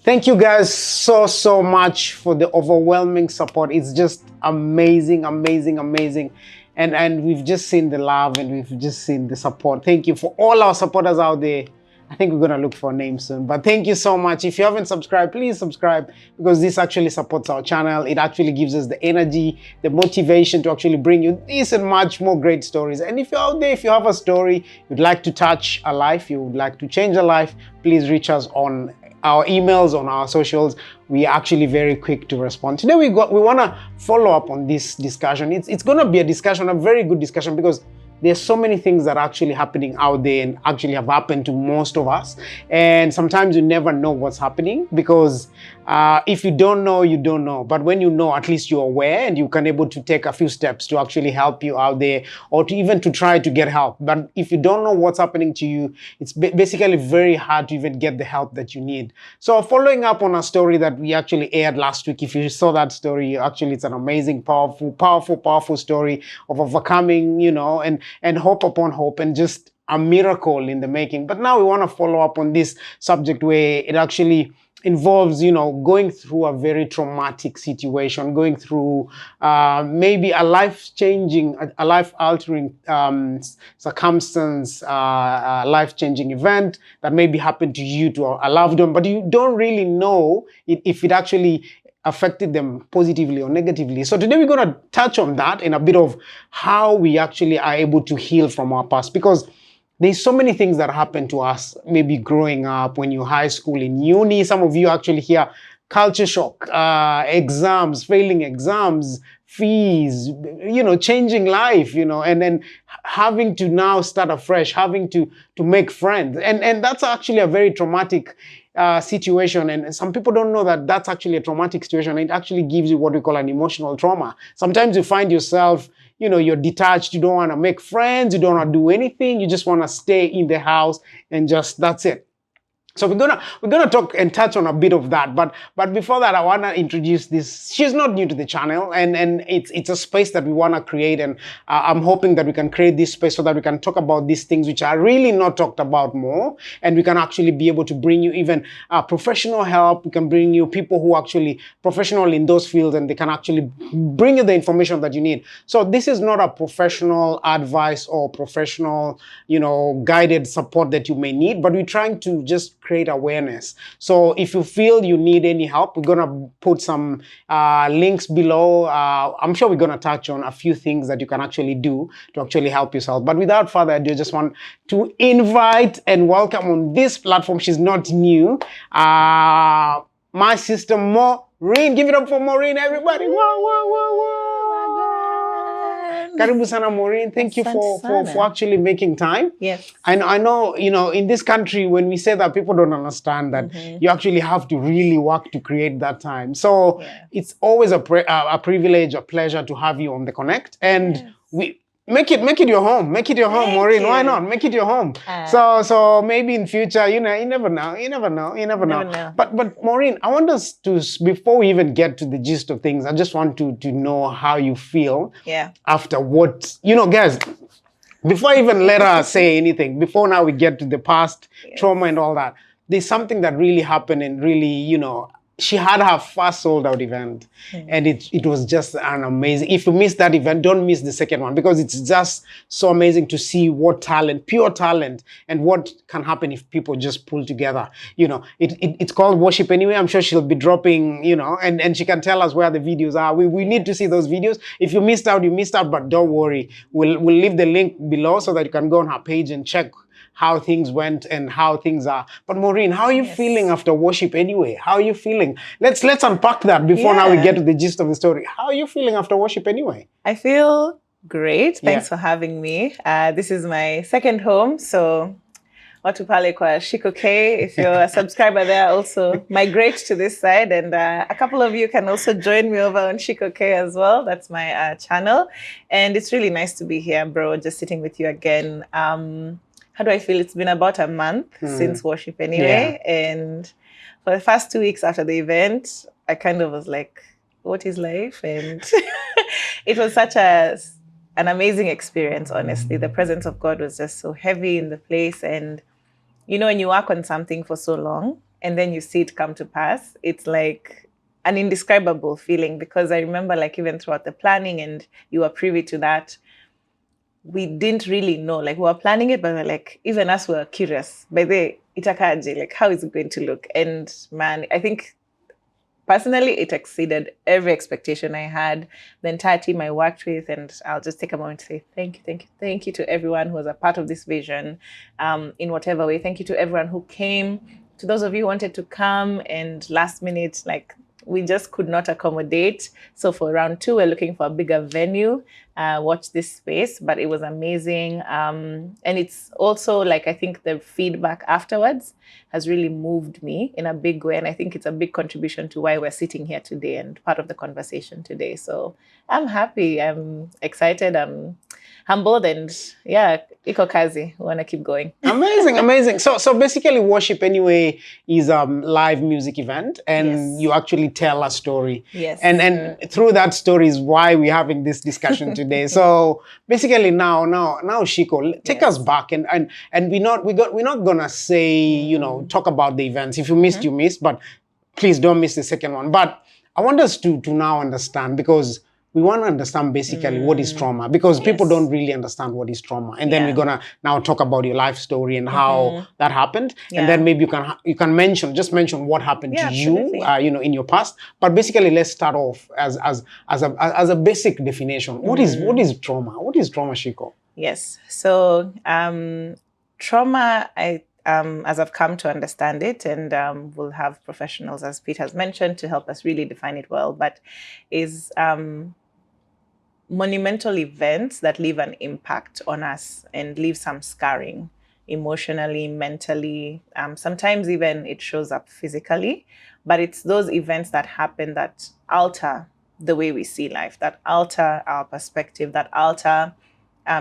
Thank you guys so much for the overwhelming support. It's just amazing. And we've just seen the love and we've just seen the support. Thank you for all our supporters out there. I think we're going to look for a name soon. But thank you so much. If you haven't subscribed, please subscribe, because this actually supports our channel. It actually gives us the energy, the motivation to actually bring you this and much more great stories. And if you're out there, if you have a story, you'd like to touch a life, you would like to change a life, please reach us on our emails, on our socials. We are actually very quick to respond. Today we want to follow up on this discussion. It's going to be a discussion, a very good discussion, because there's so many things that are actually happening out there and actually have happened to most of us. And sometimes you never know what's happening, because if you don't know, you don't know. But when you know, at least you're aware and you can able to take a few steps to actually help you out there, or to even to try to get help. But if you don't know what's happening to you, it's basically very hard to even get the help that you need. So following up on a story that we actually aired last week, if you saw that story, actually it's an amazing, powerful story of overcoming, and hope upon hope, and just a miracle in the making. But now we want to follow up on this subject where it actually involves, going through a very traumatic situation, going through maybe a life-changing, a life-altering circumstance, a life-changing event that maybe happened to you, to a loved one, but you don't really know if it actually affected them positively or negatively. So today we're going to touch on that and a bit of how we actually are able to heal from our past, because there's so many things that happen to us, maybe growing up, when you're high school, in uni. Some of you actually hear culture shock, exams, failing exams, fees, changing life, and then having to now start afresh, having to make friends. And that's actually a very traumatic situation. And some people don't know that that's actually a traumatic situation. It actually gives you what we call an emotional trauma. Sometimes you find yourself, you're detached, you don't want to make friends, you don't want to do anything, you just want to stay in the house and just, that's it. So we're gonna talk and touch on a bit of that, but before that, I wanna introduce this. She's not new to the channel, and it's a space that we wanna create, and I'm hoping that we can create this space so that we can talk about these things which are really not talked about more, and we can actually be able to bring you even professional help. We can bring you people who are actually professional in those fields, and they can actually bring you the information that you need. So this is not a professional advice or professional, guided support that you may need, but we're trying to just create awareness. So if you feel you need any help, we're gonna put some links below. I'm sure we're gonna touch on a few things that you can actually do to actually help yourself. But without further ado, I just want to invite and welcome on this platform. She's not new. My sister Maureen. Give it up for Maureen, everybody. Whoa. Karibu sana, Maureen. Thank you for actually making time. Yes. I know, in this country, when we say that, people don't understand that you actually have to really work to create that time. So it's always a privilege, a pleasure to have you on The Connect. And we make it your home. Make it your home, Maureen. Why not? Make it your home. So maybe in future, you never know. But Maureen, I want us to, before we even get to the gist of things, I just want to know how you feel after what, guys, before I even let her say anything, before now we get to the past trauma and all that, there's something that really happened, and really, she had her first sold out event, and it was just an amazing. If you miss that event, don't miss the second one, because it's just so amazing to see what talent, pure talent, and what can happen if people just pull together. It's called Worship Anyway. I'm sure she'll be dropping, and she can tell us where the videos are. We need to see those videos. If you missed out, you missed out, but don't worry. We'll leave the link below so that you can go on her page and check how things went and how things are. But Maureen, how are you feeling after Worship Anyway? How are you feeling? Let's unpack that before now we get to the gist of the story. How are you feeling after Worship Anyway? I feel great. Thanks for having me. This is my second home, so watu pale kwa Shiku K. If you're a subscriber there, also migrate to this side, and a couple of you can also join me over on Shiku K as well. That's my channel, and it's really nice to be here, bro. Just sitting with you again. How do I feel? It's been about a month since Worship Anyway. And for the first 2 weeks after the event, I kind of was like, what is life? And it was such an amazing experience, honestly. The presence of God was just so heavy in the place. And, when you work on something for so long and then you see it come to pass, it's like an indescribable feeling. Because I remember, like, even throughout the planning, and you were privy to that, we didn't really know. Like, we were planning it, but we're like, even us were curious. By the itakaji, like, how is it going to look? And man, I think personally, it exceeded every expectation I had, the entire team I worked with. And I'll just take a moment to say thank you, thank you, thank you to everyone who was a part of this vision, in whatever way. Thank you to everyone who came, to those of you who wanted to come and last minute, like, we just could not accommodate. So for round 2, we're looking for a bigger venue. Watch this space, but it was amazing. And it's also, like, I think the feedback afterwards has really moved me in a big way. And I think it's a big contribution to why we're sitting here today and part of the conversation today. So I'm happy, I'm excited, I'm humbled, and yeah, iko kazi, we want to keep going. Amazing, amazing. So basically, Worship Anyway is a live music event, and Yes. you actually tell a story. Yes. And through that story is why we're having this discussion today. So basically, now, Shiko, take Yes. us back, and we're not gonna say talk about the events. If you missed, you missed, but please don't miss the second one. But I want us to now understand, because we want to understand basically what is trauma, because people don't really understand what is trauma. And then we're gonna now talk about your life story and how that happened. And then maybe you can mention what happened to you, in your past. But basically, let's start off as a basic definition. What is trauma? What is trauma, Shiko? Yes. So trauma, as I've come to understand it, and we'll have professionals, as Pete has mentioned, to help us really define it well, but is monumental events that leave an impact on us and leave some scarring emotionally, mentally. Sometimes even it shows up physically, but it's those events that happen that alter the way we see life, that alter our perspective, that alter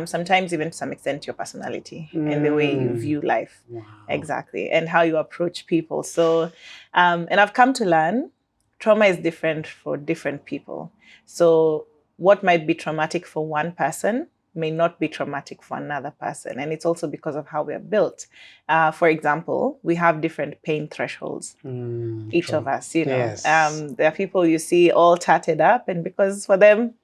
sometimes even to some extent your personality and the way you view life. Wow. Exactly. And how you approach people. So, and I've come to learn trauma is different for different people. So what might be traumatic for one person may not be traumatic for another person. And it's also because of how we are built. For example, we have different pain thresholds, each of us, Yes. There are people you see all tatted up, and because for them,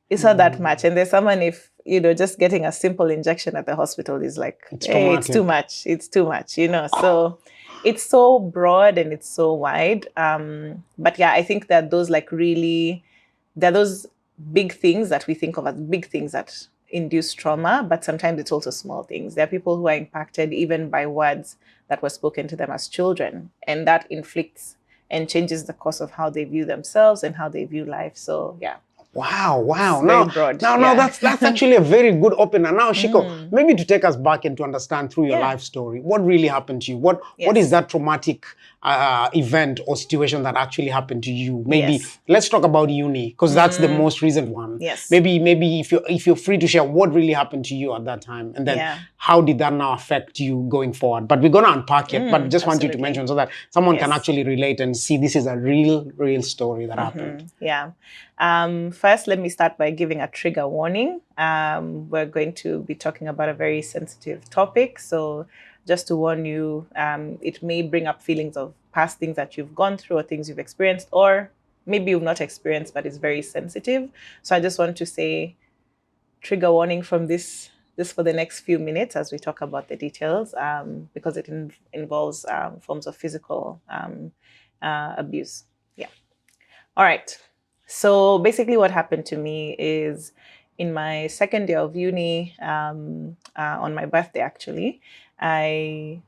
it's not that much. And there's someone, if, just getting a simple injection at the hospital is like, hey, it's too much. It's too much, So it's so broad and it's so wide. But yeah, I think that those there are those big things that we think of as big things that induce trauma, but sometimes it's also small things. There are people who are impacted even by words that were spoken to them as children, and that inflicts and changes the course of how they view themselves and how they view life. So yeah. Wow. Very broad. Now that's actually a very good opener. Now, Shiko, maybe to take us back and to understand through your life story, what really happened to you? What is that traumatic event or situation that actually happened to you? Maybe let's talk about uni, because that's the most recent one. Yes. Maybe if you're free to share what really happened to you at that time, and then how did that now affect you going forward? But we're gonna unpack it. But just want you to mention so that someone can actually relate and see this is a real story that happened. Yeah. First, let me start by giving a trigger warning. We're going to be talking about a very sensitive topic. So just to warn you, it may bring up feelings of past things that you've gone through or things you've experienced, or maybe you've not experienced, but it's very sensitive. So I just want to say trigger warning from this for the next few minutes as we talk about the details, because it involves forms of physical abuse. Yeah. All right. So basically what happened to me is in my second year of uni, on my birthday, actually, I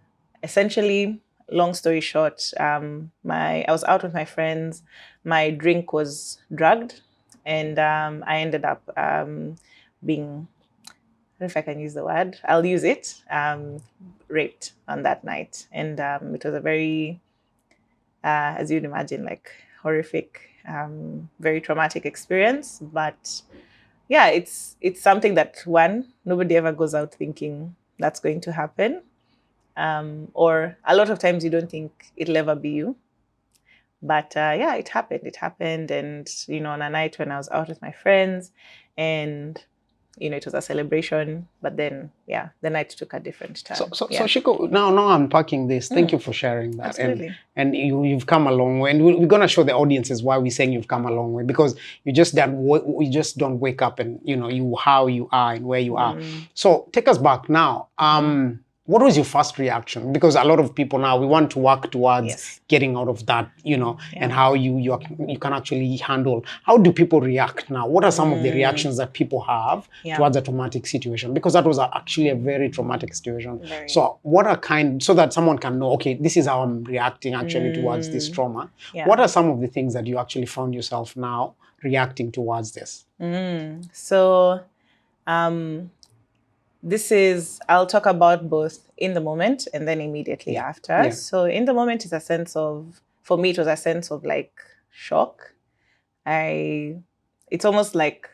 essentially, long story short, I was out with my friends. My drink was drugged, and I ended up being, I don't know if I can use the word, I'll use it, raped on that night. And it was a very, as you'd imagine, like horrific, very traumatic experience. But yeah, it's something that, one, nobody ever goes out thinking that's going to happen. Or a lot of times you don't think it'll ever be you. But yeah, it happened. And, on a night when I was out with my friends, and it was a celebration, but then, yeah, the night took a different turn. So Shiku, now unpacking this. Thank you for sharing that. Absolutely. And you've come a long way. And we're going to show the audiences why we're saying you've come a long way, because you just don't wake up and, how you are and where you are. So take us back now. What was your first reaction? Because a lot of people now, we want to work towards getting out of that, and how you can actually handle. How do people react now? What are some of the reactions that people have towards a traumatic situation? Because that was actually a very traumatic situation. So so that someone can know, okay, this is how I'm reacting actually towards this trauma. What are some of the things that you actually found yourself now reacting towards this? So, I'll talk about both in the moment and then immediately after. So in the moment is for me, it was a sense of like shock. It's almost like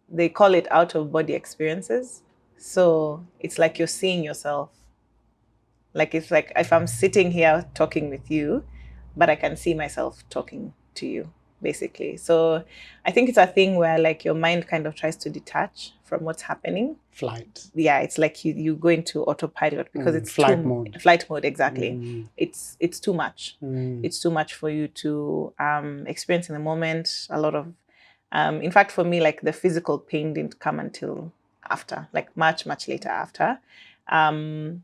they call it out of body experiences. So it's like you're seeing yourself. Like it's like if I'm sitting here talking with you, but I can see myself talking to you, basically. So I think it's a thing where like your mind kind of tries to detach from what's happening. Flight. Yeah, it's like you go into autopilot because it's flight mode. Flight mode, exactly. It's too much. It's too much for you to experience in the moment. A lot of, in fact, for me, like the physical pain didn't come until after, like much later after. And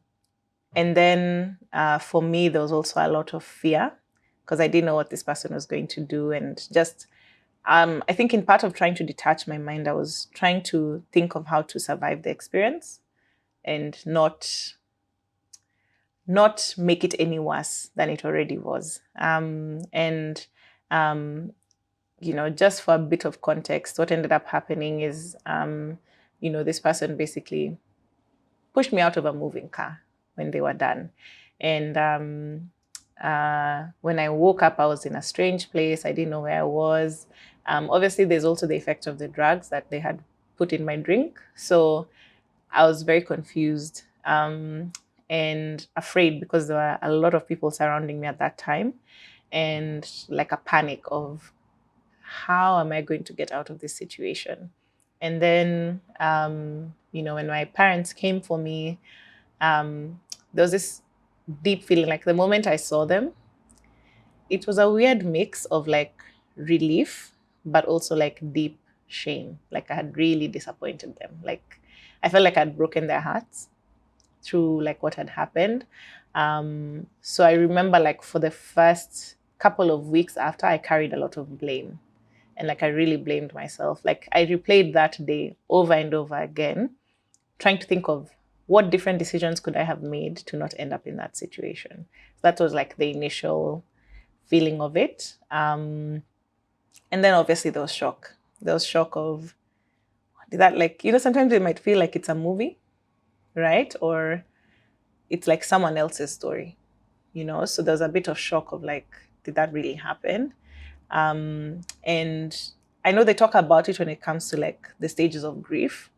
then for me, there was also a lot of fear because I didn't know what this person was going to do. And just, I think in part of trying to detach my mind, I was trying to think of how to survive the experience and not make it any worse than it already was. Just for a bit of context, what ended up happening is, this person basically pushed me out of a moving car when they were done. And when I woke up, I was in a strange place. I didn't know where I was. Obviously, there's also the effect of the drugs that they had put in my drink. So I was very confused and afraid because there were a lot of people surrounding me at that time, and like a panic of how am I going to get out of this situation? And then, when my parents came for me, there was this deep feeling, like the moment I saw them, it was a weird mix of like relief, but also like deep shame. Like I had really disappointed them. Like I felt like I'd broken their hearts through like what had happened. So I remember like for the first couple of weeks after, I carried a lot of blame. And like I really blamed myself. Like I replayed that day over and over again, trying to think of what different decisions could I have made to not end up in that situation. That was like the initial feeling of it. And then obviously there was shock. There was shock of, did that, like, sometimes it might feel like it's a movie, right? Or it's like someone else's story, So there's a bit of shock of like, did that really happen? And I know they talk about it when it comes to like the stages of grief,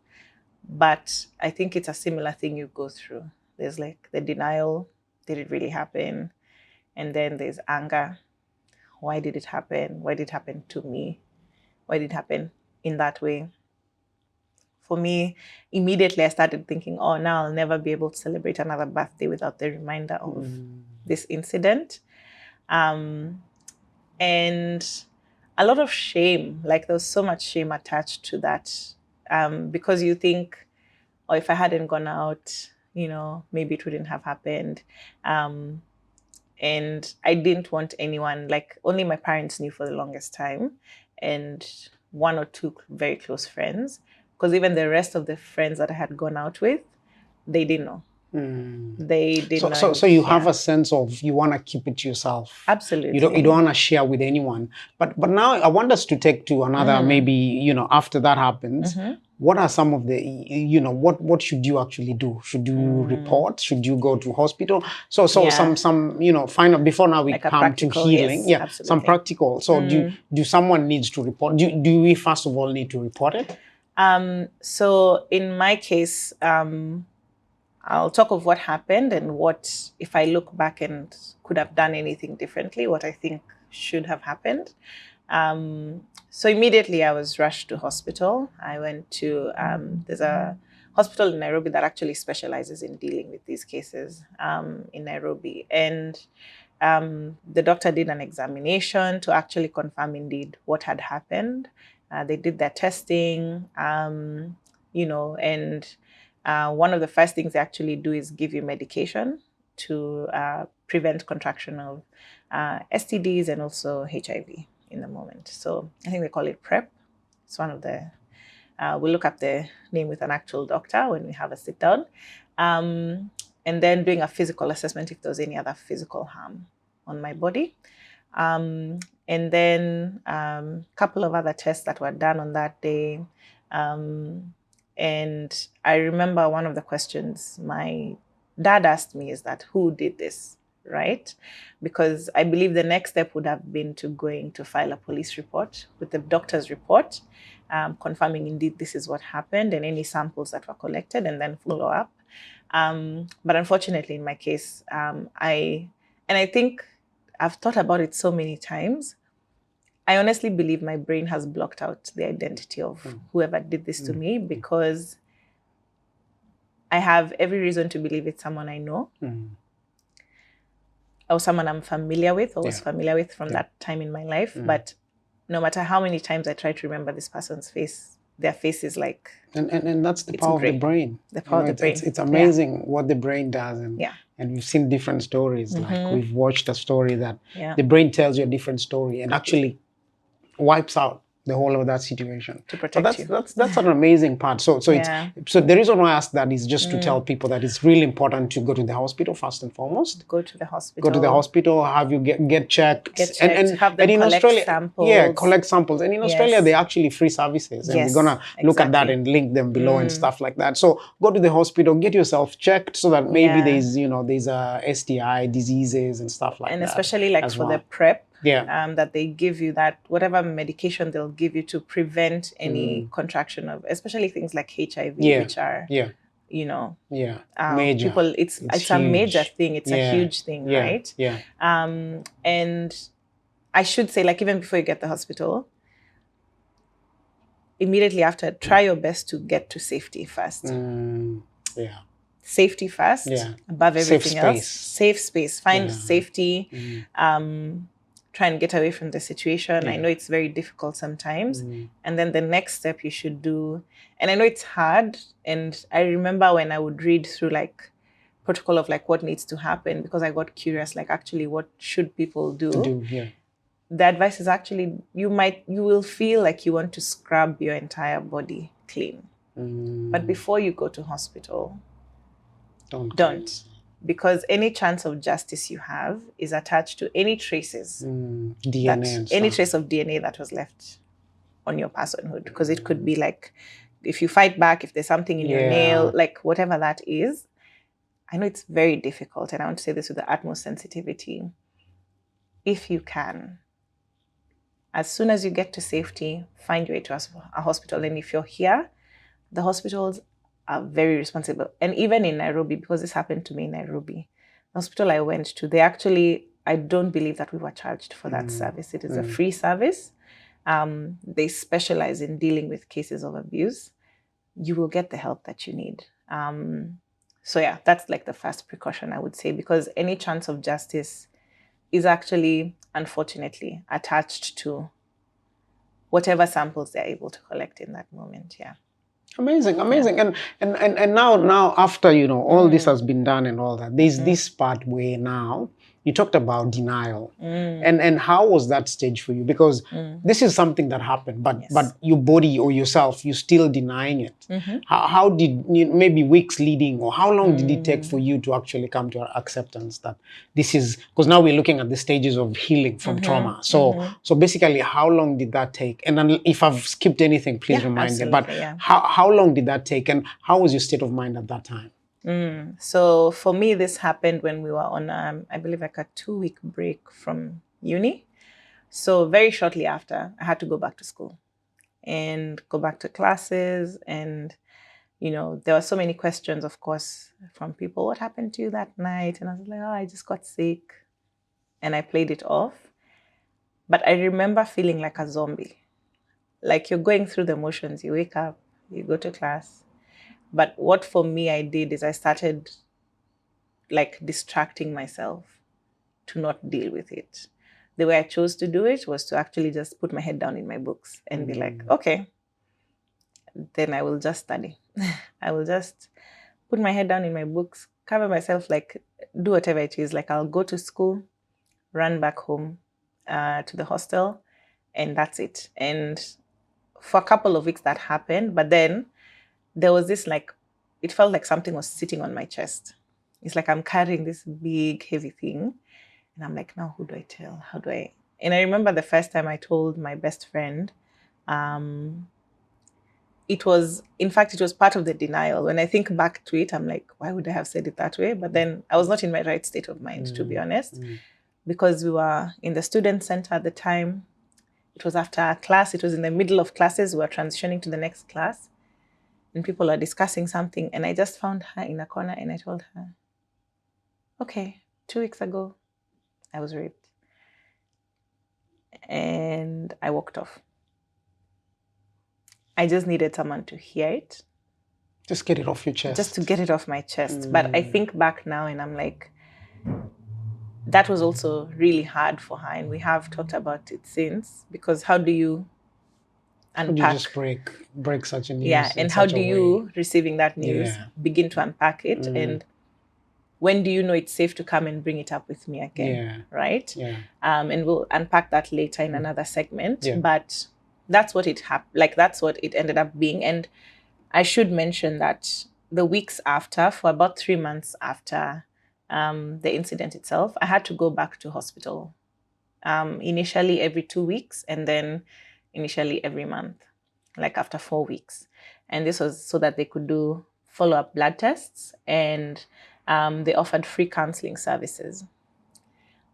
but I think it's a similar thing you go through. There's like the denial, did it really happen? And then there's anger. Why did it happen? Why did it happen to me? Why did it happen in that way? For me, immediately I started thinking, oh, now I'll never be able to celebrate another birthday without the reminder of this incident. And a lot of shame, like there was so much shame attached to that, because you think, oh, if I hadn't gone out, maybe it wouldn't have happened. And I didn't want anyone, like only my parents knew for the longest time, and one or two very close friends, because even the rest of the friends that I had gone out with, they didn't know. They didn't know. So you have a sense of you want to keep it to yourself. Absolutely. You don't want to share with anyone. But now I want us to take to another, maybe, after that happens, what are some of the, what should you actually do? Should you report? Should you go to hospittal? So some find out before now we like come to healing. Yes, absolutely. Some practical. So do someone needs to report? Do we first of all need to report it? So in my case, I'll talk of what happened and what, if I look back and could have done anything differently, what I think should have happened. So immediately I was rushed to hospital. I went to, there's a hospital in Nairobi that actually specializes in dealing with these cases in Nairobi. And the doctor did an examination to actually confirm indeed what had happened. They did their testing, and one of the first things they actually do is give you medication to prevent contraction of STDs and also HIV in the moment. So I think they call it PrEP. It's one of the, we'll look up the name with an actual doctor when we have a sit down. And then doing a physical assessment if there was any other physical harm on my body. And then a couple of other tests that were done on that day. And I remember one of the questions my dad asked me is that, who did this, right? Because I believe the next step would have been going to file a police report with the doctor's report, confirming indeed this is what happened and any samples that were collected, and then follow up. But unfortunately, in my case, I think I've thought about it so many times. I honestly believe my brain has blocked out the identity of whoever did this to me, because I have every reason to believe it's someone I know, or someone I'm familiar with, or was familiar with from that time in my life. But no matter how many times I try to remember this person's face, their face is like... And that's the power of the brain. The power of the brain. It's amazing what the brain does. And we've seen different stories. Like we've watched a story that the brain tells you a different story and actually wipes out the whole of that situation to protect you. That's an amazing part. So the reason why I ask that is just to tell people that it's really important to go to the hospital first and foremost. Go to the hospital. Go to the hospital. Have you get checked. And have them collect Australia, samples. Yeah, collect samples. And in Australia, they're actually free services, and we're gonna look at that and link them below and stuff like that. So go to the hospital, get yourself checked, so that maybe there's STI diseases and stuff like that. And especially like for the PrEP. That they give you, that whatever medication they'll give you to prevent any contraction of, especially things like HIV, which are, major. People, it's a major thing. It's a huge thing, right? And I should say, like, even before you get to the hospital, immediately after, try your best to get to safety first. Safety first, above everything else. Safe space. Find safety. Try and get away from the situation. I know it's very difficult sometimes. And then the next step you should do, and I know it's hard, and I remember when I would read through like protocol of like what needs to happen, because I got curious, like actually what should people do? The advice is actually, you will feel like you want to scrub your entire body clean. But before you go to hospital, don't. Because any chance of justice you have is attached to any traces, DNA, any trace of DNA that was left on your personhood. Because it could be like, if you fight back, if there's something in your nail, like whatever that is. I know it's very difficult, and I want to say this with the utmost sensitivity. If you can, as soon as you get to safety, find your way to a hospital. And if you're here, the hospitals are very responsible. And even in Nairobi, because this happened to me in Nairobi, the hospital I went to, they actually, I don't believe that we were charged for that service. It is a free service. They specialize in dealing with cases of abuse. You will get the help that you need. So yeah, that's like the first precaution I would say, because any chance of justice is actually, unfortunately, attached to whatever samples they're able to collect in that moment. Amazing. And now after all this has been done and all that, there's this part where now you talked about denial, and how was that stage for you? Because this is something that happened, but your body or yourself, you're still denying it. How did maybe weeks leading, or how long did it take for you to actually come to acceptance that this is, because now we're looking at the stages of healing from trauma. So basically, how long did that take? And then if I've skipped anything, please remind me. But how long did that take, and how was your state of mind at that time? So for me, this happened when we were on, I believe, like a 2-week break from uni. So very shortly after, I had to go back to school and go back to classes. And, there were so many questions, of course, from people. What happened to you that night? And I was like, I just got sick. And I played it off. But I remember feeling like a zombie. Like you're going through the motions. You wake up, you go to class. But what for me I did is I started like distracting myself to not deal with it. The way I chose to do it was to actually just put my head down in my books and be like, okay, then I will just study. I will just put my head down in my books, cover myself, like do whatever it is. Like I'll go to school, run back home to the hostel, and that's it. And for a couple of weeks that happened, but then there was this like, it felt like something was sitting on my chest. It's like I'm carrying this big, heavy thing. And I'm like, now who do I tell? How do I? And I remember the first time I told my best friend, it was part of the denial. When I think back to it, I'm like, why would I have said it that way? But then I was not in my right state of mind, to be honest, because we were in the student center at the time. It was after a class. It was in the middle of classes. We were transitioning to the next class. And people are discussing something. And I just found her in a corner and I told her, okay, 2 weeks ago, I was raped. And I walked off. I just needed someone to hear it. Just get it off your chest. Just to get it off my chest. But I think back now and I'm like, that was also really hard for her. And we have talked about it since, because how do you unpack? How do you just break such a news? Yeah, and how do you, receiving that news, begin to unpack it? And when do you know it's safe to come and bring it up with me again? Right? Yeah. And we'll unpack that later in another segment. But that's what that's what it ended up being. And I should mention that the weeks after, for about 3 months after the incident itself, I had to go back to hospital. Initially every 2 weeks, and then initially every month, like after 4 weeks. And this was so that they could do follow-up blood tests, and they offered free counseling services.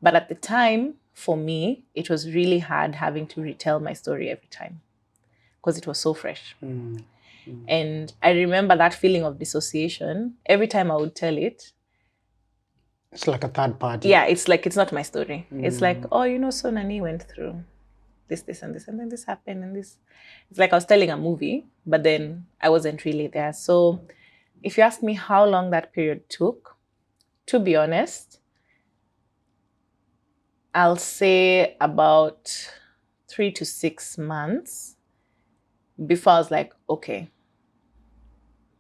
But at the time, for me, it was really hard having to retell my story every time because it was so fresh. And I remember that feeling of dissociation. Every time I would tell it, it's like a third party. Yeah, it's like, it's not my story. It's like, oh, so Nani went through this, and this, and then this happened, and this. It's like I was telling a movie, but then I wasn't really there. So if you ask me how long that period took, to be honest, I'll say about 3 to 6 months before I was like, okay,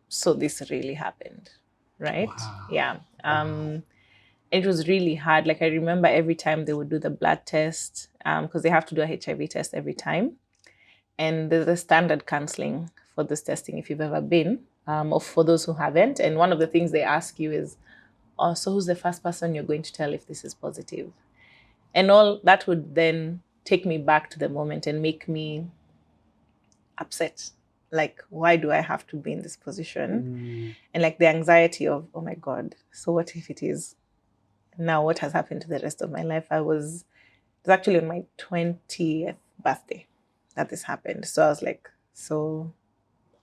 so this really happened, right? Wow. Yeah. It was really hard. Like I remember every time they would do the blood test, because they have to do a HIV test every time. And there's a standard counseling for this testing if you've ever been, or for those who haven't. And one of the things they ask you is, oh, so who's the first person you're going to tell if this is positive? And all that would then take me back to the moment and make me upset. Like, why do I have to be in this position? And like the anxiety of, oh my God, so what if it is? Now what has happened to the rest of my life? It was actually on my 20th birthday that this happened. So I was like, so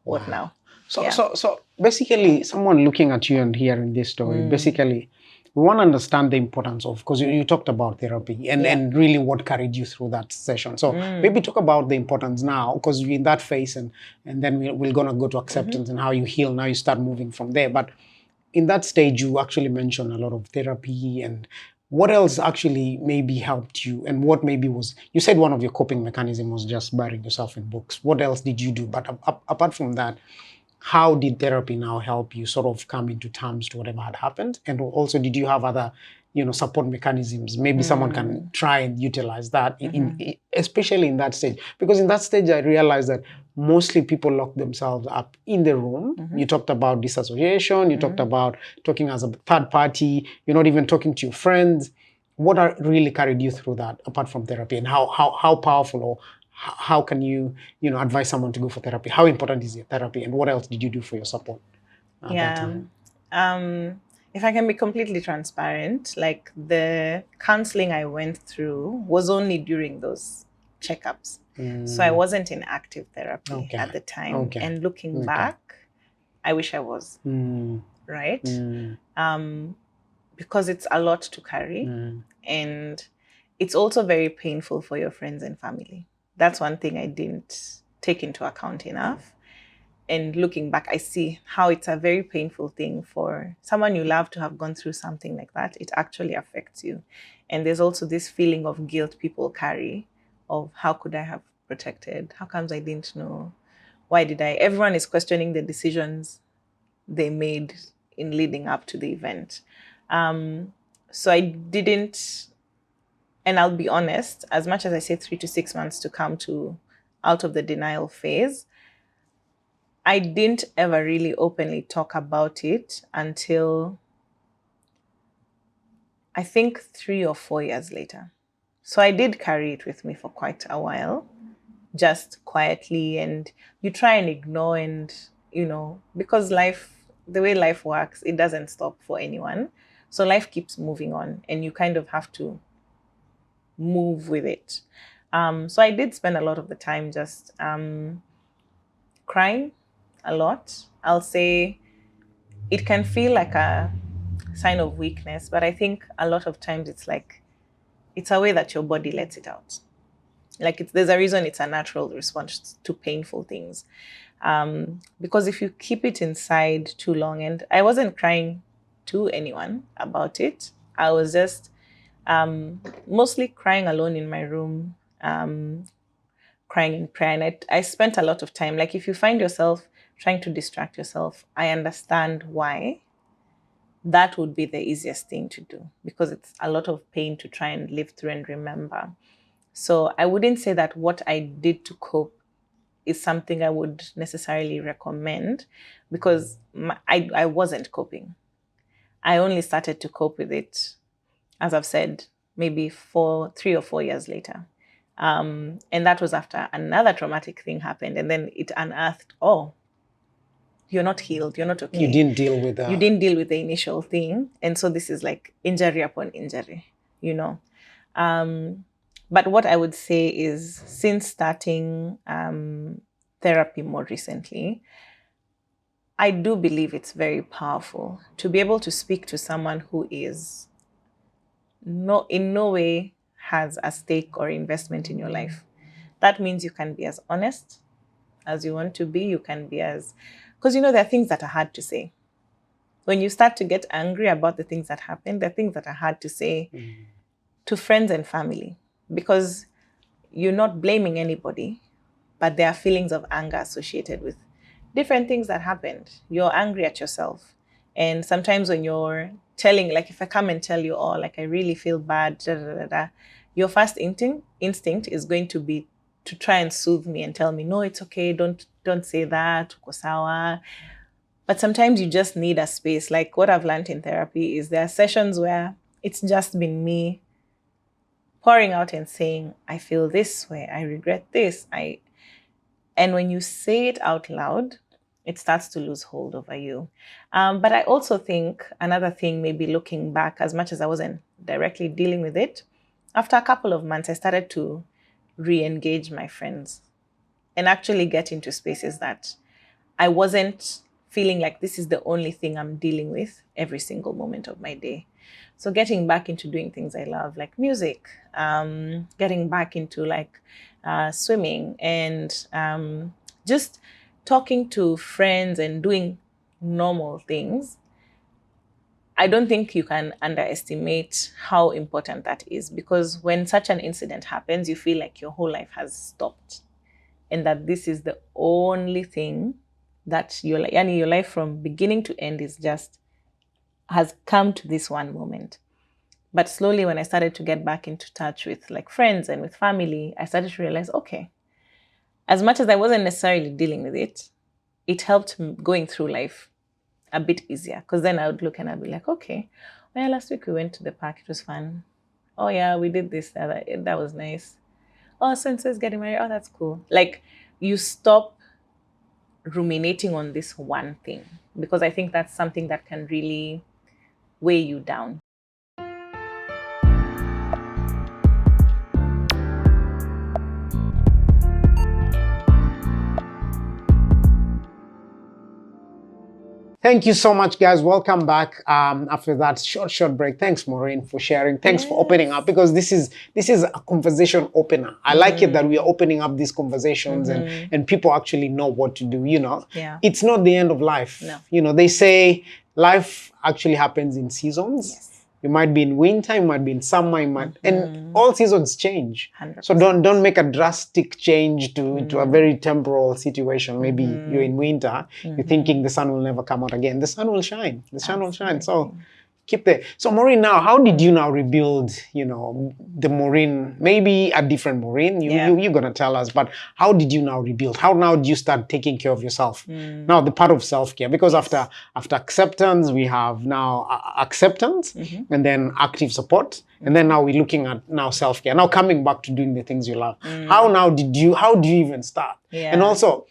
what now? So basically, someone looking at you and hearing this story, basically, we want to understand the importance of, because you talked about therapy and really what carried you through that session. So maybe talk about the importance now, because you're in that phase, and then we're going to go to acceptance and how you heal. Now you start moving from there. But in that stage, you actually mentioned a lot of therapy, and what else actually maybe helped you, and what maybe was, you said one of your coping mechanisms was just burying yourself in books. What else did you do? But apart from that, how did therapy now help you sort of come into terms to whatever had happened? And also, did you have other, support mechanisms? Maybe someone can try and utilize that, especially in that stage. Because in that stage, I realized that mostly people lock themselves up in the room. You talked about disassociation. You talked about talking as a third party. You're not even talking to your friends. What really carried you through that, apart from therapy? And how powerful, or how can you, advise someone to go for therapy? How important is your therapy, and what else did you do for your support at that time? If I can be completely transparent, like the counseling I went through was only during those checkups. So I wasn't in active therapy at the time. And looking back, I wish I was, right? Because it's a lot to carry. And it's also very painful for your friends and family. That's one thing I didn't take into account enough. And looking back, I see how it's a very painful thing for someone you love to have gone through something like that. It actually affects you. And there's also this feeling of guilt people carry of how could I have protected? How comes I didn't know? Why did I? Everyone is questioning the decisions they made in leading up to the event. So I didn't, and I'll be honest, as much as I say 3 to 6 months to come to out of the denial phase, I didn't ever really openly talk about it until I think 3 or 4 years later. So I did carry it with me for quite a while, just quietly, and you try and ignore, and because life, the way life works, it doesn't stop for anyone. So life keeps moving on, and you kind of have to move with it. So I did spend a lot of the time just crying a lot. I'll say it can feel like a sign of weakness, but I think a lot of times it's a way that your body lets it out. Like there's a reason it's a natural response to painful things. Because if you keep it inside too long, and I wasn't crying to anyone about it, I was just mostly crying alone in my room, crying in prayer. And I spent a lot of time, like if you find yourself trying to distract yourself, I understand why. That would be the easiest thing to do because it's a lot of pain to try and live through and remember. So I wouldn't say that what I did to cope is something I would necessarily recommend because I wasn't coping. I only started to cope with it, as I've said, maybe 3 or 4 years later. And that was after another traumatic thing happened. And then it unearthed, oh, you're not healed. You're not okay. You didn't deal with that. You didn't deal with the initial thing. And so this is like injury upon injury, But what I would say is since starting therapy more recently, I do believe it's very powerful to be able to speak to someone who is in no way has a stake or investment in your life. That means you can be as honest as you want to be. You can be because there are things that are hard to say. When you start to get angry about the things that happen, there are things that are hard to say to friends and family because you're not blaming anybody, but there are feelings of anger associated with different things that happened. You're angry at yourself. And sometimes when you're telling, like if I come and tell you, oh, like I really feel bad, your first instinct is going to be to try and soothe me and tell me, no, it's okay, don't say that, uko sawa. But sometimes you just need a space. Like what I've learned in therapy is there are sessions where it's just been me pouring out and saying, I feel this way, I regret this. And when you say it out loud, it starts to lose hold over you. But I also think another thing, maybe looking back, as much as I wasn't directly dealing with it, after a couple of months, I started to re-engage my friends and actually get into spaces that I wasn't feeling like this is the only thing I'm dealing with every single moment of my day. So getting back into doing things I love, like music, getting back into like swimming and just talking to friends and doing normal things. I don't think you can underestimate how important that is because when such an incident happens, you feel like your whole life has stopped and that this is the only thing that your life from beginning to end has come to this one moment. But slowly when I started to get back into touch with like friends and with family, I started to realize, okay, as much as I wasn't necessarily dealing with it, it helped going through life a bit easier because then I would look and I'd be like, okay, well, last week we went to the park. It was fun. Oh yeah, we did this, that was nice. Oh, so-and-so is getting married. Oh, that's cool. Like you stop ruminating on this one thing because I think that's something that can really weigh you down. Thank you so much, guys. Welcome back. After that short break. Thanks, Maureen, for sharing. Thanks for opening up, because this is a conversation opener. I like it that we are opening up these conversations, and people actually know what to do. Yeah. It's not the end of life. No. They say life actually happens in seasons. Yes. You might be in winter, you might be in summer, and all seasons change. 100%. So don't make a drastic change to a very temporal situation. Maybe you're in winter, you're thinking the sun will never come out again. The sun will shine. The sun will shine. So keep there. So Maureen, now, how did you now rebuild, the Maureen, maybe a different Maureen? You're gonna tell us, but how did you now rebuild? How now do you start taking care of yourself? Now, the part of self-care, because after acceptance, we have now acceptance, and then active support, and then now we're looking at now self-care. Now coming back to doing the things you love. How do you even start? And also,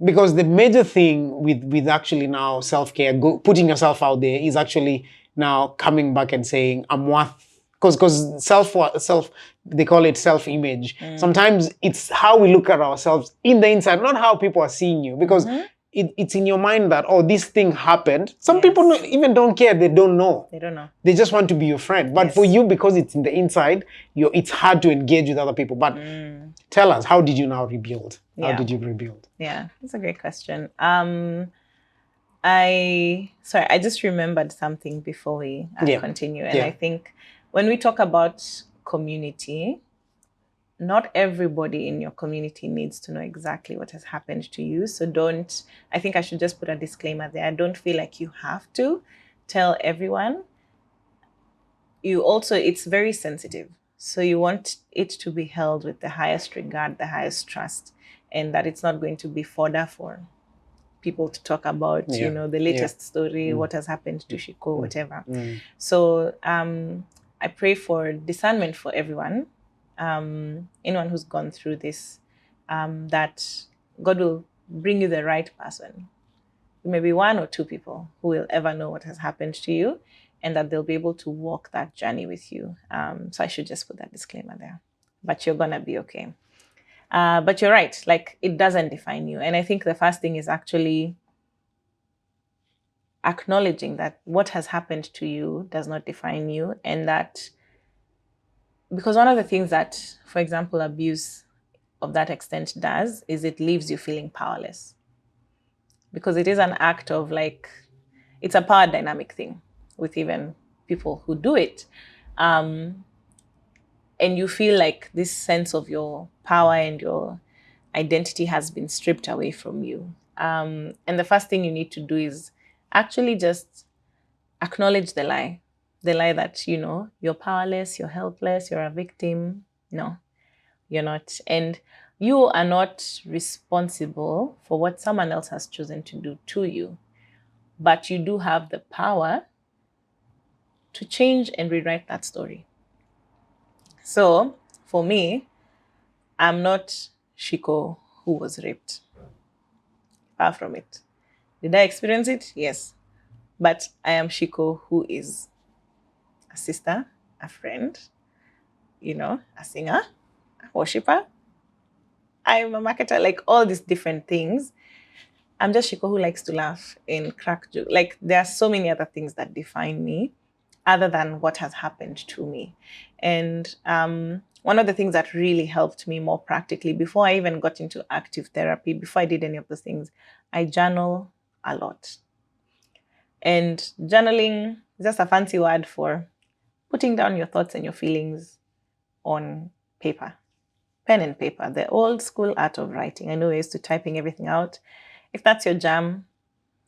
because the major thing with actually now self-care, putting yourself out there, is actually now coming back and saying, I'm worth, because self, they call it self-image. Sometimes it's how we look at ourselves in the inside, not how people are seeing you, because it's in your mind that, oh, this thing happened. Some people even don't care. They don't know. They just want to be your friend. But for you, because it's in the inside, it's hard to engage with other people. But tell us, how did you now rebuild? How did you rebuild? Yeah, that's a great question. I just remembered something before we continue. And I think when we talk about community, not everybody in your community needs to know exactly what has happened to you. So I think I should just put a disclaimer there. I don't feel like you have to tell everyone. It's very sensitive. So you want it to be held with the highest regard, the highest trust, and that it's not going to be fodder for people to talk about, the latest story, what has happened to Shiku, whatever. So I pray for discernment for everyone, anyone who's gone through this, that God will bring you the right person. Maybe one or two people who will ever know what has happened to you, and that they'll be able to walk that journey with you. So I should just put that disclaimer there. But you're going to be okay. But you're right, like, it doesn't define you. And I think the first thing is actually acknowledging that what has happened to you does not define you. And that, because one of the things that, for example, abuse of that extent does is it leaves you feeling powerless. Because it is an act of, like, it's a power dynamic thing with even people who do it. And you feel like this sense of your power and your identity has been stripped away from you. And the first thing you need to do is actually just acknowledge the lie that, you're powerless, you're helpless, you're a victim. No, you're not. And you are not responsible for what someone else has chosen to do to you. But you do have the power to change and rewrite that story. So, for me, I'm not Shiku who was raped. Far from it. Did I experience it? Yes. But I am Shiku who is a sister, a friend, a singer, a worshiper. I'm a marketer, like all these different things. I'm just Shiku who likes to laugh and crack jokes. Like, there are so many other things that define me other than what has happened to me. And one of the things that really helped me more practically, before I even got into active therapy, before I did any of those things, I journal a lot. And journaling is just a fancy word for putting down your thoughts and your feelings on paper, pen and paper, the old school art of writing. I know you're used to typing everything out. If that's your jam,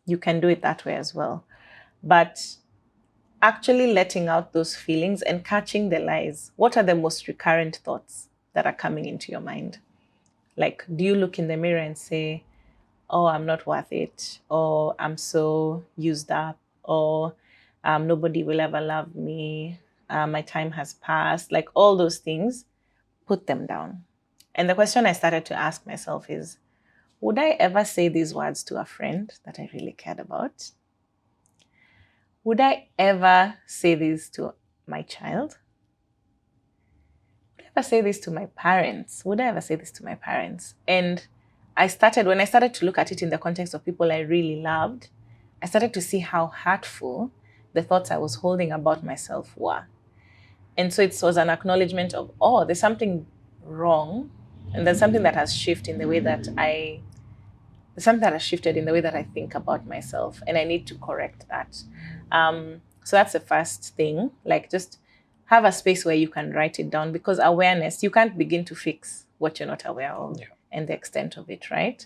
you can do it that way as well. But actually letting out those feelings and catching the lies. What are the most recurrent thoughts that are coming into your mind? Like, do you look in the mirror and say, oh, I'm not worth it, or I'm so used up, or nobody will ever love me, my time has passed, like all those things, put them down. And the question I started to ask myself is, would I ever say these words to a friend that I really cared about? Would I ever say this to my child? Would I ever say this to my parents? Would I ever say this to my parents? And when I started to look at it in the context of people I really loved, I started to see how hurtful the thoughts I was holding about myself were. And so it was an acknowledgement of, oh, there's something wrong, and there's something that has shifted in the way that I think about myself, and I need to correct that. So that's the first thing. Like, just have a space where you can write it down, because awareness, you can't begin to fix what you're not aware of and the extent of it, right?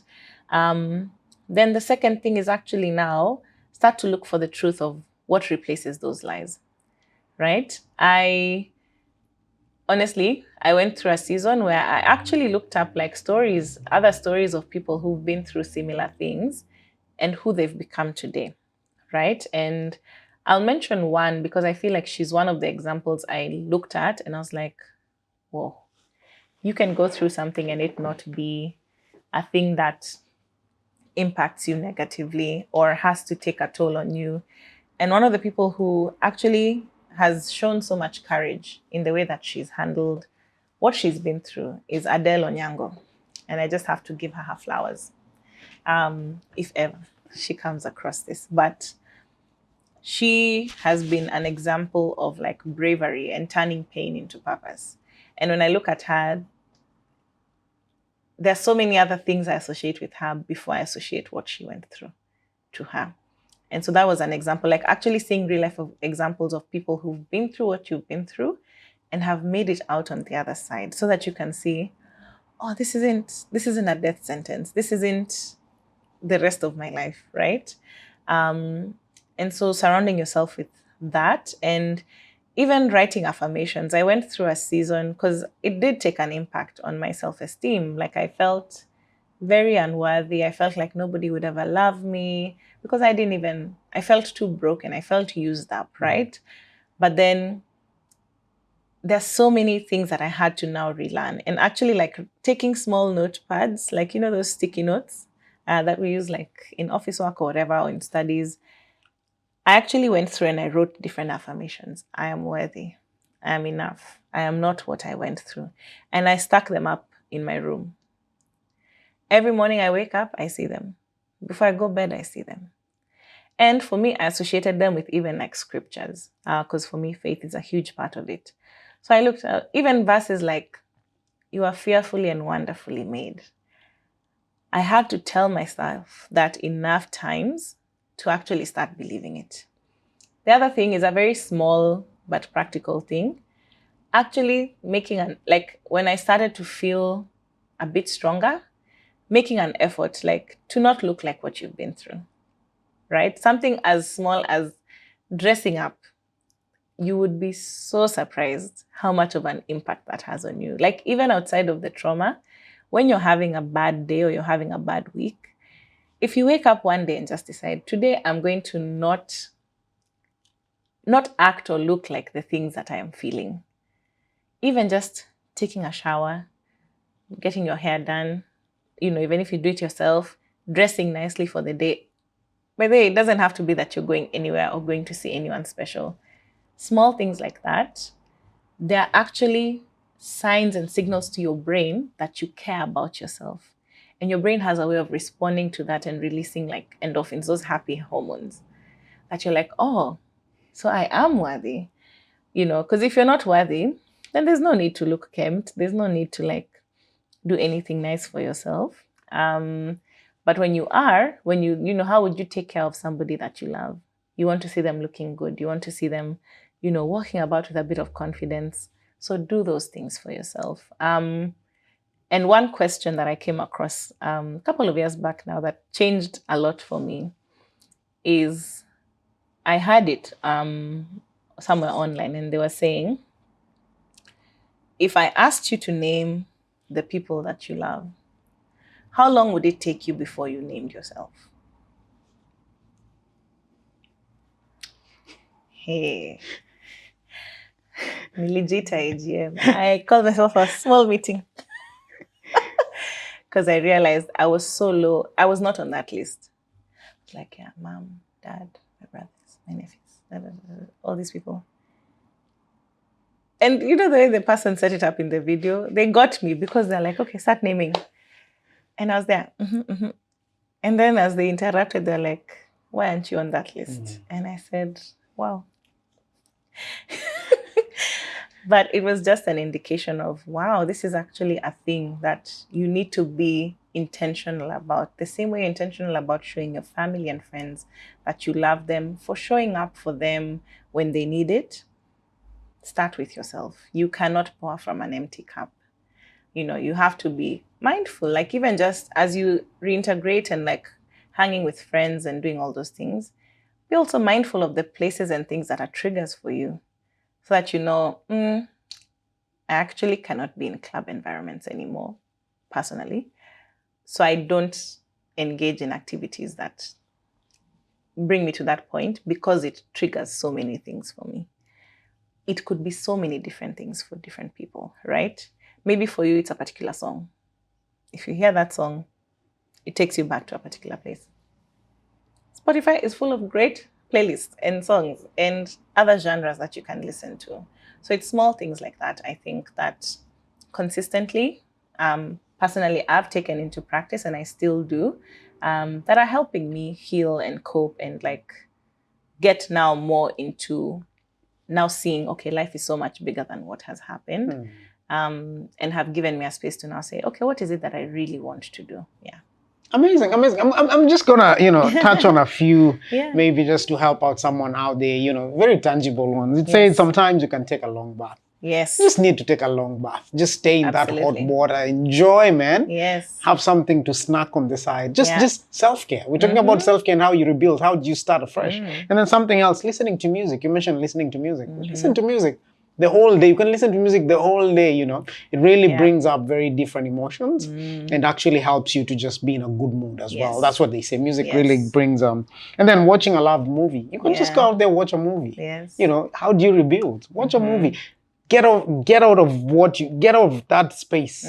Then the second thing is actually now start to look for the truth of what replaces those lies, right? Honestly, I went through a season where I actually looked up like other stories of people who've been through similar things and who they've become today, right? And I'll mention one because I feel like she's one of the examples I looked at and I was like, whoa, you can go through something and it not be a thing that impacts you negatively or has to take a toll on you. And one of the people who actually has shown so much courage in the way that she's handled what she's been through is Adele Onyango. And I just have to give her flowers, if ever she comes across this. But she has been an example of like bravery and turning pain into purpose. And when I look at her, there's so many other things I associate with her before I associate what she went through to her. And so that was an example, like actually seeing real life examples of people who've been through what you've been through and have made it out on the other side, so that you can see, oh, this isn't a death sentence. This isn't the rest of my life, right? And so surrounding yourself with that, and even writing affirmations. I went through a season because it did take an impact on my self-esteem. Like, I felt very unworthy. I felt like nobody would ever love me because I felt too broken. I felt used up, right? But then there's so many things that I had to now relearn. And actually, like, taking small notepads, like, you know, those sticky notes that we use like in office work or whatever, or in studies. I actually went through and I wrote different affirmations. I am worthy. I am enough. I am not what I went through. And I stuck them up in my room. Every morning I wake up, I see them. Before I go to bed, I see them. And for me, I associated them with even like scriptures, because for me, faith is a huge part of it. So I looked at even verses like, you are fearfully and wonderfully made. I had to tell myself that enough times to actually start believing it. The other thing is a very small but practical thing. Actually when I started to feel a bit stronger, making an effort, like, to not look like what you've been through, right? Something as small as dressing up. You would be so surprised how much of an impact that has on you. Like, even outside of the trauma, when you're having a bad day or you're having a bad week, if you wake up one day and just decide, today I'm going to not act or look like the things that I am feeling. Even just taking a shower, getting your hair done, even if you do it yourself, dressing nicely for the day. By the way, it doesn't have to be that you're going anywhere or going to see anyone special. Small things like that, they're actually signs and signals to your brain that you care about yourself. And your brain has a way of responding to that and releasing like endorphins, those happy hormones, that you're like, oh, so I am worthy. Because if you're not worthy, then there's no need to look kempt. There's no need to like do anything nice for yourself. But when you are, how would you take care of somebody that you love? You want to see them looking good. You want to see them, walking about with a bit of confidence. So do those things for yourself. And one question that I came across a couple of years back now that changed a lot for me is, I had it somewhere online, and they were saying, if I asked you to name the people that you love, how long would it take you before you named yourself? Hey. Legit AGM. I called myself a small meeting. Because I realized I was so low. I was not on that list. Like, yeah, mom, dad, my brothers, my nephews, all these people. And the way the person set it up in the video, they got me because they're like, okay, start naming. And I was there. And then as they interrupted, they're like, why aren't you on that list? And I said, wow. But it was just an indication of, wow, this is actually a thing that you need to be intentional about. The same way you're intentional about showing your family and friends that you love them, for showing up for them when they need it. Start with yourself. You cannot pour from an empty cup. You know, you have to be mindful. Like, even just as you reintegrate and like hanging with friends and doing all those things, be also mindful of the places and things that are triggers for you, so that you know, I actually cannot be in club environments anymore, personally. So I don't engage in activities that bring me to that point, because it triggers so many things for me. It could be so many different things for different people, right? Maybe for you, it's a particular song. If you hear that song, it takes you back to a particular place. Spotify is full of great playlists and songs and other genres that you can listen to. So it's small things like that, I think, that consistently, personally, I've taken into practice, and I still do, that are helping me heal and cope and like get now more into now seeing, okay, life is so much bigger than what has happened, and have given me a space to now say, okay, what is it that I really want to do? Yeah. Amazing, amazing. I'm just gonna, touch on a few, Yeah. maybe just to help out someone out there, very tangible ones. It Yes. says sometimes you can take a long bath. Yes. You just need to take a long bath. Just stay in that hot Absolutely. water. Enjoy, man. Yes. Have something to snack on the side. Just Yeah. just self-care. We're talking about self-care and how you rebuild. How do you start afresh? And then something else, listening to music. You mentioned listening to music. Listen to music the whole day. You can listen to music the whole day, It really brings up very different emotions and actually helps you to just be in a good mood as well. Yes. That's what they say. Music Yes. really brings and then watching a loved movie. You can just go out there, watch a movie. Yes. How do you rebuild? Watch a movie. Get out of that space.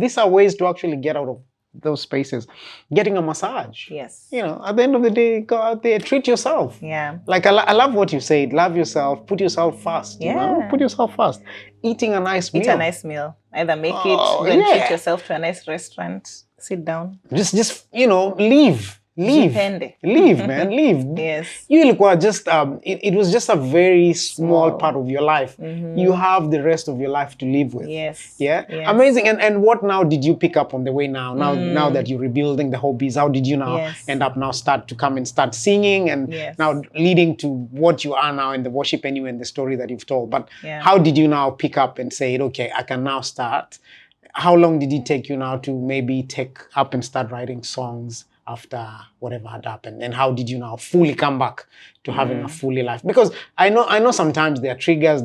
These are ways to actually get out of those spaces. Getting a massage. Yes. At the end of the day, go out there, treat yourself. Yeah. Like I love what you said. Love yourself. Put yourself first. Yeah. Put yourself first. Eating a nice meal. Eat a nice meal. Either make it, go and treat yourself to a nice restaurant. Sit down. Just leave. Jipende. Leave, man. Leave. Yes. You look just it was just a very small part of your life. You have the rest of your life to live with. Yes. Yeah. Yes. Amazing. And what now did you pick up on the way now? Now that you're rebuilding the hobbies, how did you now end up now start to come and start singing and now leading to what you are now in the worship anyway and the story that you've told. But how did you now pick up and say, okay, I can now start? How long did it take you now to maybe take up and start writing songs after whatever had happened? And how did you now fully come back to having a fully life? Because I know sometimes there are triggers,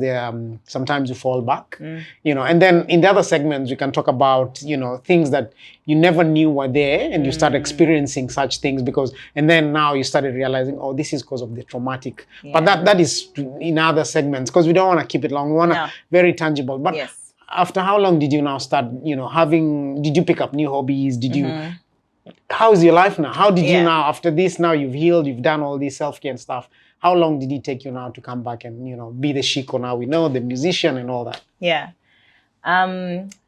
sometimes you fall back, and then in the other segments we can talk about, things that you never knew were there and you start experiencing such things and then now you started realizing, oh, this is because of the traumatic. But that is in other segments, because we don't want to keep it long. We want to very tangible. But after how long did you now start, did you pick up new hobbies? Did you, how's your life now? How did you now, after this, now you've healed, you've done all this self-care and stuff. How long did it take you now to come back and, be the Shiku now we know, the musician and all that? Yeah.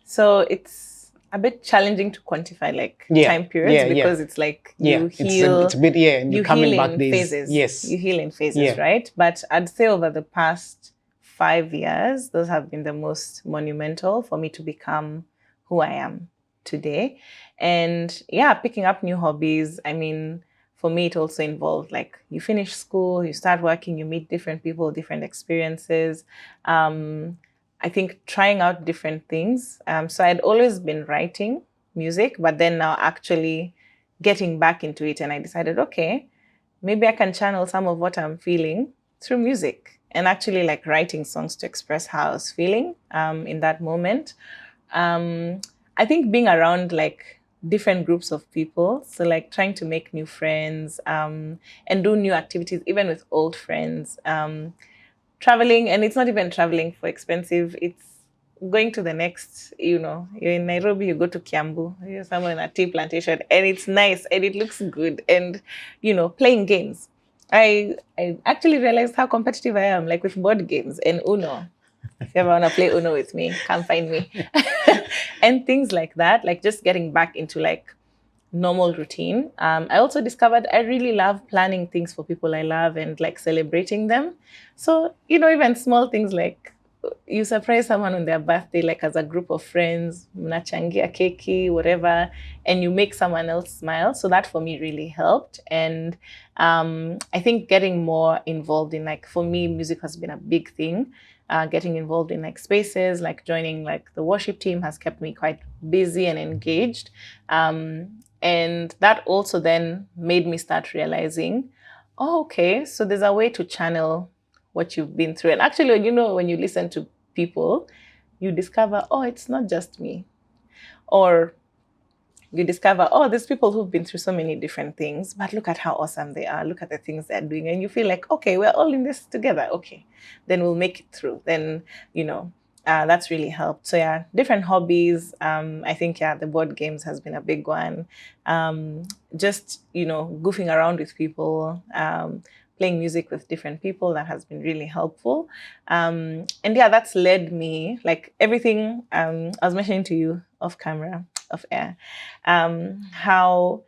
So it's a bit challenging to quantify time periods because it's like you heal. It's a bit, and you're coming back in days. phases. Yes. You heal in phases, right? But I'd say over the past 5 years, those have been the most monumental for me to become who I am today. And picking up new hobbies. I mean, for me, it also involved you finish school, you start working, you meet different people, different experiences. I think trying out different things. So I'd always been writing music, but then now actually getting back into it. And I decided, okay, maybe I can channel some of what I'm feeling through music. And actually writing songs to express how I was feeling in that moment. I think being around different groups of people, so trying to make new friends and do new activities, even with old friends. Traveling, and it's not even traveling for expensive, it's going to the next, you're in Nairobi, you go to Kiambu, you're somewhere in a tea plantation, and it's nice and it looks good, and playing games. I actually realized how competitive I am, with board games and Uno. If you ever want to play Uno with me, come find me. And things like that, just getting back into normal routine. I also discovered I really love planning things for people I love and like celebrating them. So, even small things like you surprise someone on their birthday, like as a group of friends, mnachangia keki, whatever, and you make someone else smile. So that for me really helped. And I think getting more involved in, like, for me, music has been a big thing. Getting involved in like spaces, like joining like the worship team has kept me quite busy and engaged. And that also then made me start realizing, oh, okay, so there's a way to channel what you've been through. And actually, when you listen to people, you discover, oh, it's not just me. Or you discover, oh, there's people who've been through so many different things, but look at how awesome they are. Look at the things they're doing. And you feel like, okay, we're all in this together. Okay, then we'll make it through. Then, that's really helped. So yeah, different hobbies. I think, yeah, the board games has been a big one. Just, goofing around with people, playing music with different people, that has been really helpful. And yeah, that's led me, like everything I was mentioning to you off camera, off air, how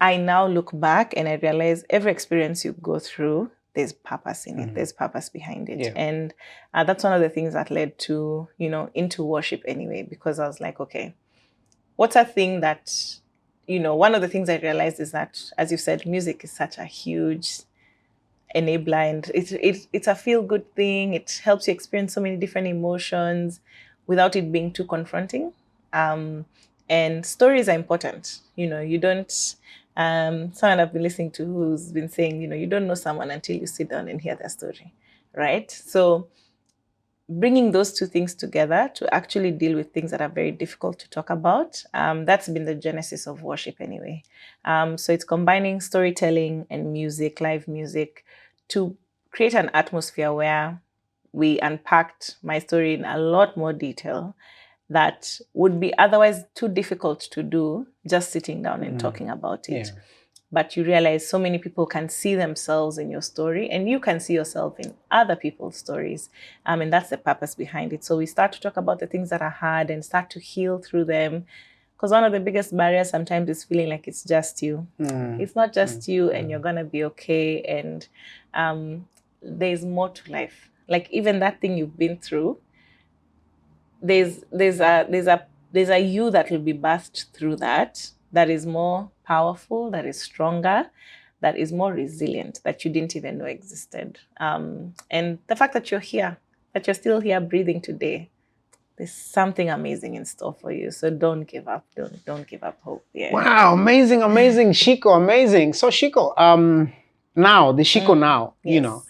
I now look back and I realize every experience you go through, there's purpose in it. There's purpose behind it. Yeah. And that's one of the things that led to, into worship anyway, because I was like, okay, what's a thing that, one of the things I realized is that, as you said, music is such a huge enabler, and it's a feel-good thing. It helps you experience so many different emotions without it being too confronting. And stories are important. You don't, someone I've been listening to who's been saying, you don't know someone until you sit down and hear their story, right? So bringing those two things together to actually deal with things that are very difficult to talk about, that's been the genesis of worship anyway. So it's combining storytelling and music, live music, to create an atmosphere where we unpacked my story in a lot more detail that would be otherwise too difficult to do just sitting down and talking about it. Yeah. But you realize so many people can see themselves in your story, and you can see yourself in other people's stories. And that's the purpose behind it. So we start to talk about the things that are hard and start to heal through them. Because one of the biggest barriers sometimes is feeling like it's just you. It's not just you, and you're going to be okay. And there's more to life. Like even that thing you've been through, there's a you that will be birthed through that is more powerful, that is stronger, that is more resilient, that you didn't even know existed. And the fact that you're here, that you're still here breathing today, there's something amazing in store for you. So don't give up. Don't give up hope. Yeah. Wow, amazing, Shiko, amazing. So Shiko, now the Shiko now, yes.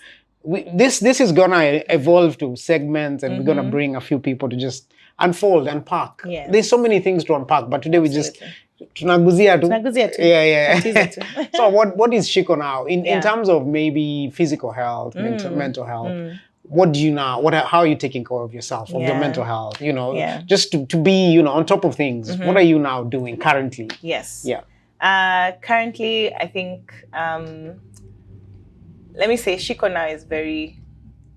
This is gonna evolve to segments, and we're gonna bring a few people to just unfold, unpack. Yes. There's so many things to unpack, but today Absolutely. we just tunaguzia tu. Yeah. Tatizo tu. So what is Shiko now in terms of maybe physical health, mental health? What do you now? How are you taking care of yourself, of your mental health? Just to be on top of things. What are you now doing currently? Yes. Yeah. Currently, I think. Let me say, Shiko now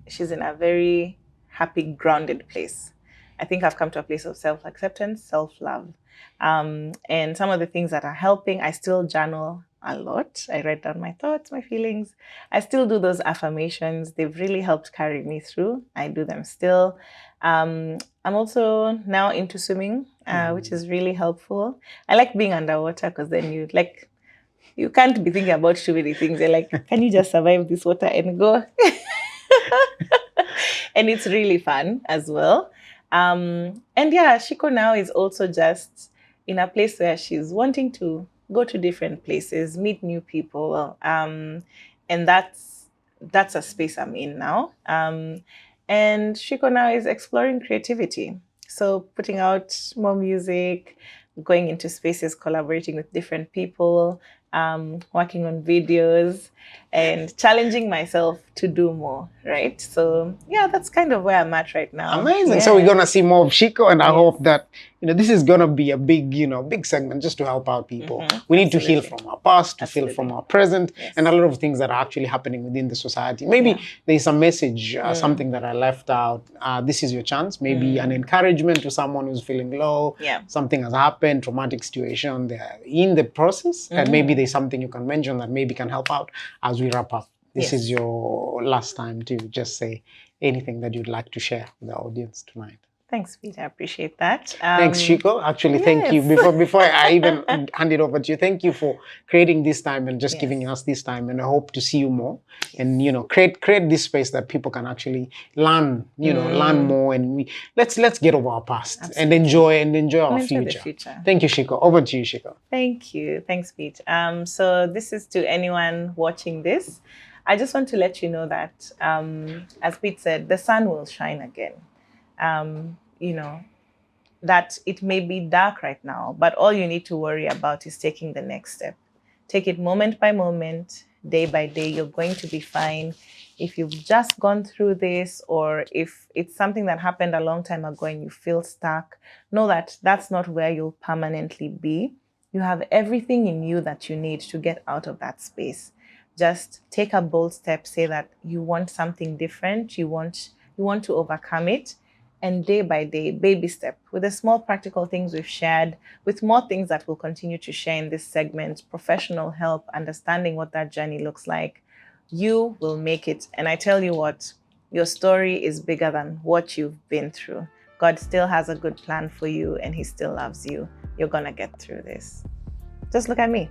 she's in a very happy, grounded place. I think I've come to a place of self-acceptance, self-love. And some of the things that are helping, I still journal a lot. I write down my thoughts, my feelings. I still do those affirmations. They've really helped carry me through. I do them still. I'm also now into swimming, which is really helpful. I like being underwater because then you can't be thinking about too many things. You're like, can you just survive this water and go? And it's really fun as well. And yeah, Shiko now is also just in a place where she's wanting to go to different places, meet new people. And that's a space I'm in now. And Shiko now is exploring creativity. So putting out more music, going into spaces, collaborating with different people. working on videos, and challenging myself to do more, right? So yeah, that's kind of where I'm at right now. Amazing. Yeah. So we're gonna see more of Shiku, and I Yes. hope that this is gonna be a big, big segment just to help out people. We need to heal Absolutely. from our past, to heal Absolutely. from our present, Yes. and a lot of things that are actually happening within the society. Maybe there's a message, something that I left out. This is your chance. Maybe an encouragement to someone who's feeling low. Yeah. Something has happened, traumatic situation. They're in the process, and maybe there's something you can mention that maybe can help out as we wrap up. This Yes. is your last time to just say anything that you'd like to share with the audience tonight. Thanks, Pete. I appreciate that. Thanks, Shiku. Actually, thank you. Before I even hand it over to you, thank you for creating this time and just giving us this time. And I hope to see you more. And create this space that people can actually learn. Learn more. And let's get over our past and enjoy our future. The future. Thank you, Shiku. Over to you, Shiku. Thank you. Thanks, Pete. So this is to anyone watching this. I just want to let you know that, as Pete said, the sun will shine again. That it may be dark right now, but all you need to worry about is taking the next step. Take it moment by moment, day by day. You're going to be fine. If you've just gone through this, or if it's something that happened a long time ago and you feel stuck, know that that's not where you'll permanently be. You have everything in you that you need to get out of that space. Just take a bold step, say that you want something different, you want to overcome it. And day by day, baby step, with the small practical things we've shared, with more things that we'll continue to share in this segment, professional help, understanding what that journey looks like, you will make it. And I tell you what, your story is bigger than what you've been through. God still has a good plan for you, and He still loves you. You're gonna get through this. Just look at me.